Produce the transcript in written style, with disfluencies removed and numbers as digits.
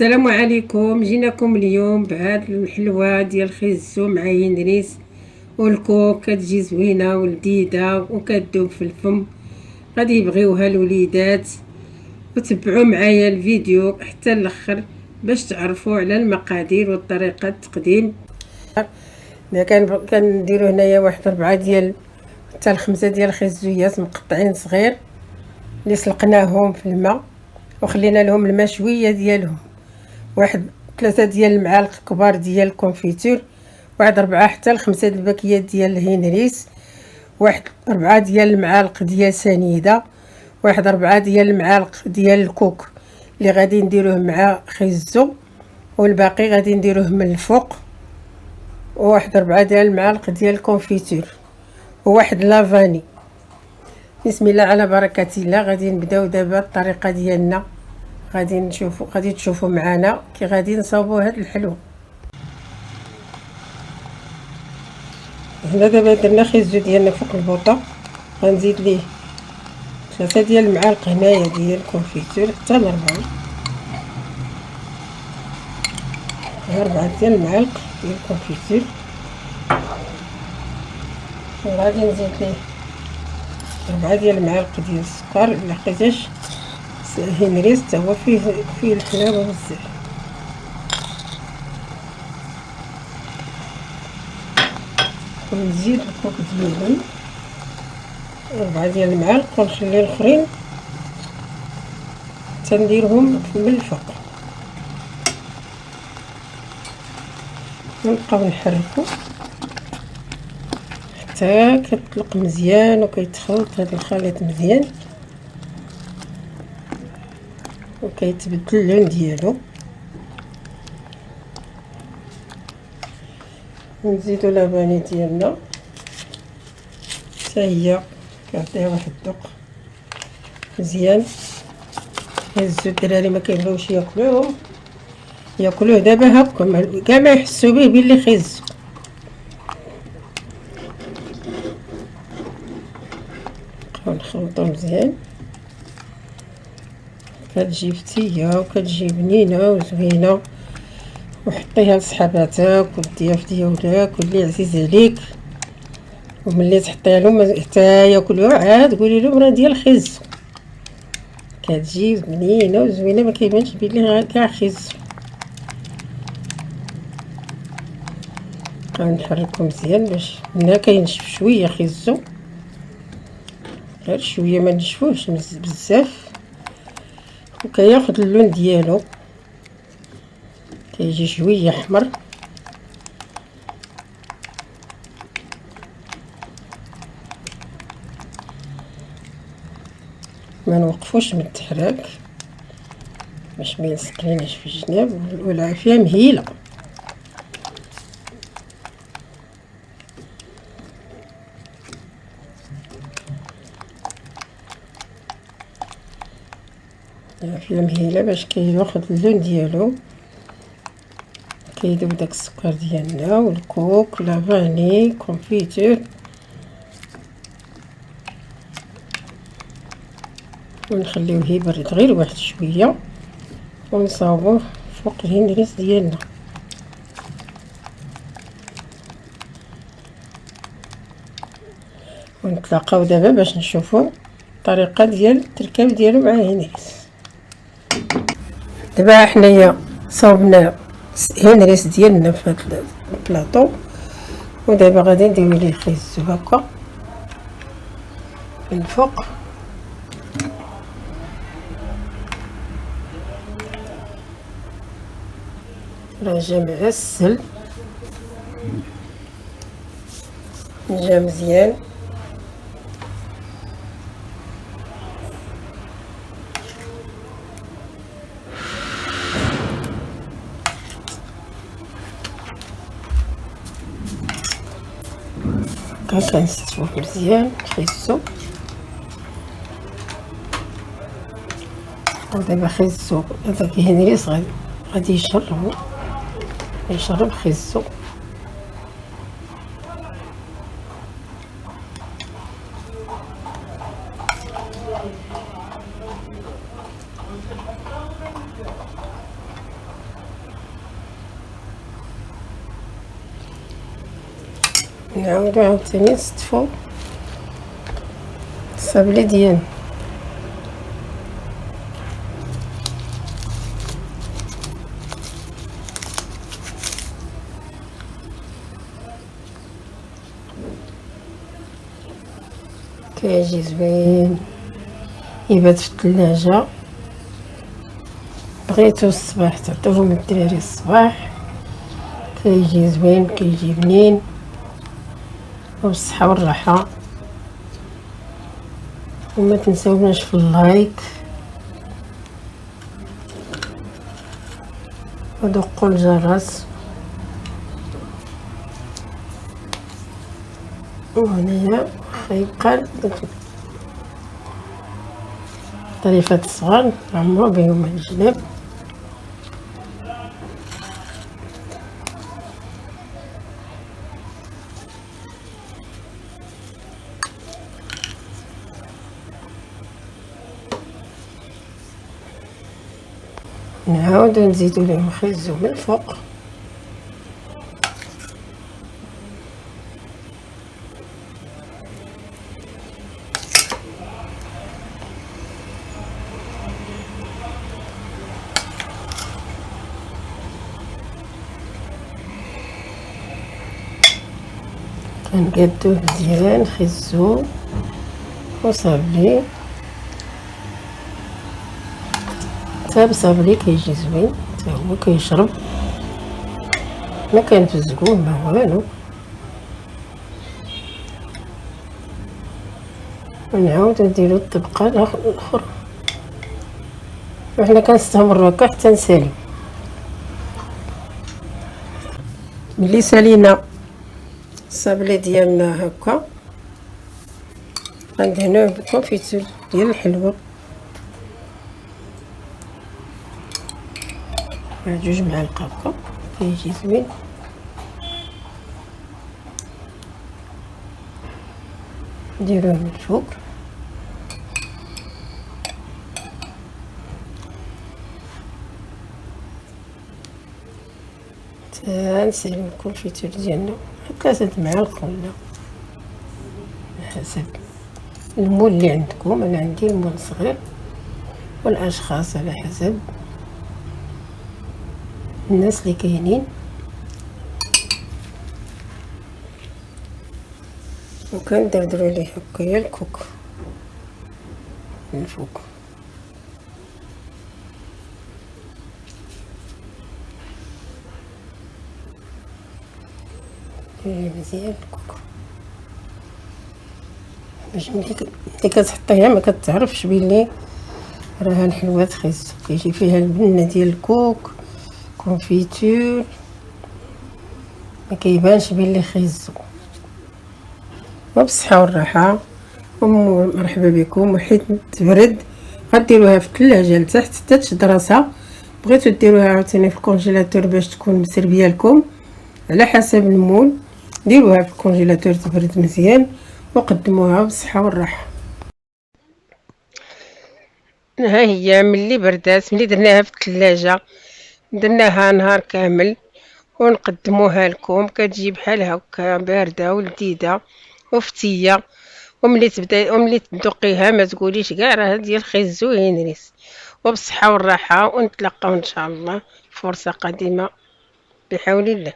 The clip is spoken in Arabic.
السلام عليكم. جيناكم اليوم بهاد الحلوه ديال الخيزو مع ينريس والكوك. كتجي زوينه ولذيذه وكتذوب في الفم، غادي يبغيوها الوليدات. وتبعوا معايا الفيديو حتى الاخر باش تعرفوا على المقادير وطريقه التقديم. كنديروا هنايا واحد 4 ديال حتى 5 ديال الخيزويات مقطعين صغير اللي سلقناهم في الماء وخلينا لهم الماء شويه ديالهم. واحد 3 ديال المعالق كبار ديال الكونفيتور، واحد 4 حتى ل5 الباكيات ديال الهنريس، واحد 4 ديال المعالق ديال سنيده، واحد 4 ديال المعالق ديال الكوك اللي غادي نديروه مع خيزو، والباقي غادي نديروه من الفوق، وواحد 4 ديال المعالق ديال الكونفيتور، وواحد لافاني. بسم الله على بركه الله. غادي نبداو دابا الطريقه ديالنا، غادي تشوفوا معنا كي غادي نصاوبوا هاد الحلوه. هنا دابا درنا خيزو ديالنا فوق البوطه، غنزيد ليه 3 ديال المعالق هنايا ديال الكونفيتور حتى ل 4 ديال المعالق ديال الكونفيتور، وغادي نزيد ليه 4 ديال المعالق ديال السكر. لحقيتاش هنريس حتى هو فيه الحلاوه بزاف. ونزيد الكوك ديالهم 4 ديال المعالق، ونخلي الاخرين تنديرهم من الفوق، ونبقاو نحركو حتى كتطلق مزيان وكيتخلط هذا الخليط مزيان وكيتبدل اللون ديالو. نزيدو لافاني ديالنا حتى هي كنعطيها واحد الذوق مزيان. هزو الدراري ما كيبغيوش ياكلوه دابا هكا كاع ما يحسوا به بلي خيزو. نبقاو نخلطو مزيان. كتجي فتيه وكتجي بنينه وزوينه، وحطيها لصحاباتك والضياف ديالك واللي عزيز عليك، وملي تحطيها لهم حتى ياكلوها عاد قولي لهم راه ديال خيزو. كتجي بنينه وزوينه ما كيبانش بلي كاع خيزو. غنحركو مزيان باش منا كينشف شويه خيزو، غير شويه ما نشفوهش بزاف، وكياخد اللون ديالو كيجي شويه احمر. ما نوقفوش من التحراك باش ما يلصقليناش في الجناب، والعافيه مهيله. العافيه مهيله باش كياخد اللون ديالو، كيذوب داك السكر ديالنا والكوك لافاني كونفيتور. ونخليوه يبرد غير واحد شويه ونصاوبوه فوق الهنريس ديالنا. ونتلاقاو دابا باش نشوفوا الطريقه ديال التركاب ديالو مع الهنريس. دابا حنايا صاوبنا الهنريس ديالنا في هذا البلاطو، ودابا غادي نديرو ليه خيزو هكا من الفوق. راه جا معسل، جا مزيان. كنستفوه مزيان خيزو. ودابا خيزو هذاك هنريس غادي يشرب خيزو. نعاودو عاوتاني نستفو الصابلي ديالنا. كيجي زوين يبات في الثلاجة. بغيتو الصباح تعطيوهم الدراري الصباح، كيجي زوين كيجي بنين وبالصحة والراحة. وما تنساوناش في اللايك ودقوا الجرس. وهنايا خيقال طريفات الصغار نعمرو بهم الجناب. نعاودو نزيدو لهم خيزو من الفوق. كنقادوه مزيان خيزو وصابلي. حتى بصابلي كيجي زوين حتى هو كيشرب، ما كنفزقوه ما والو. ونعاودو نديرو الطبقة الاخرى، وحنا كنستمرو هكا حتى نسالي. ملي سالينا الصابلي ديالنا هكا غندهنوه بالكونفيتور ديال الحلوى مع 2 معالق هكا كيجي زوين. نديروه من الفوق حتى نسالو الكونفيتور ديالنا 3 معالق ولا حسب المول اللي عندكم. انا عندي المول صغير والاشخاص على حسب الناس اللي كاينين. وكندردرو ليه هكايا الكوك من الفوق. مزيان الكوك باش ملي كتحطيها ما كتعرفش بلي راها الحلوى خيزو. كيجي فيها البنه ديال الكوك كونفيتور، ما كيبانش بلي خيزو. وبالصحة والراحة ومرحبا بكم. وحيت تبرد غديروها في الثلاجة لتحت حتى تشد راسها. بغيتو ديروها عاوتاني في الكونجيلاتور باش تكون مسربيه لكم على حسب المول، ديروها في الكونجيلاتور تبرد مزيان وقدموها بالصحة والراحة. ها هي ملي بردات، ملي درناها في الثلاجة درناها نهار كامل ونقدموها لكم. كتجي بحال هكا بارده ولذيذه وفتيه. وملي تذوقيها ما تقوليش كاع راه ديال خيزو هنريس. وبالصحه والراحه، ونتلاقاو ان شاء الله فرصه قادمه بحول الله.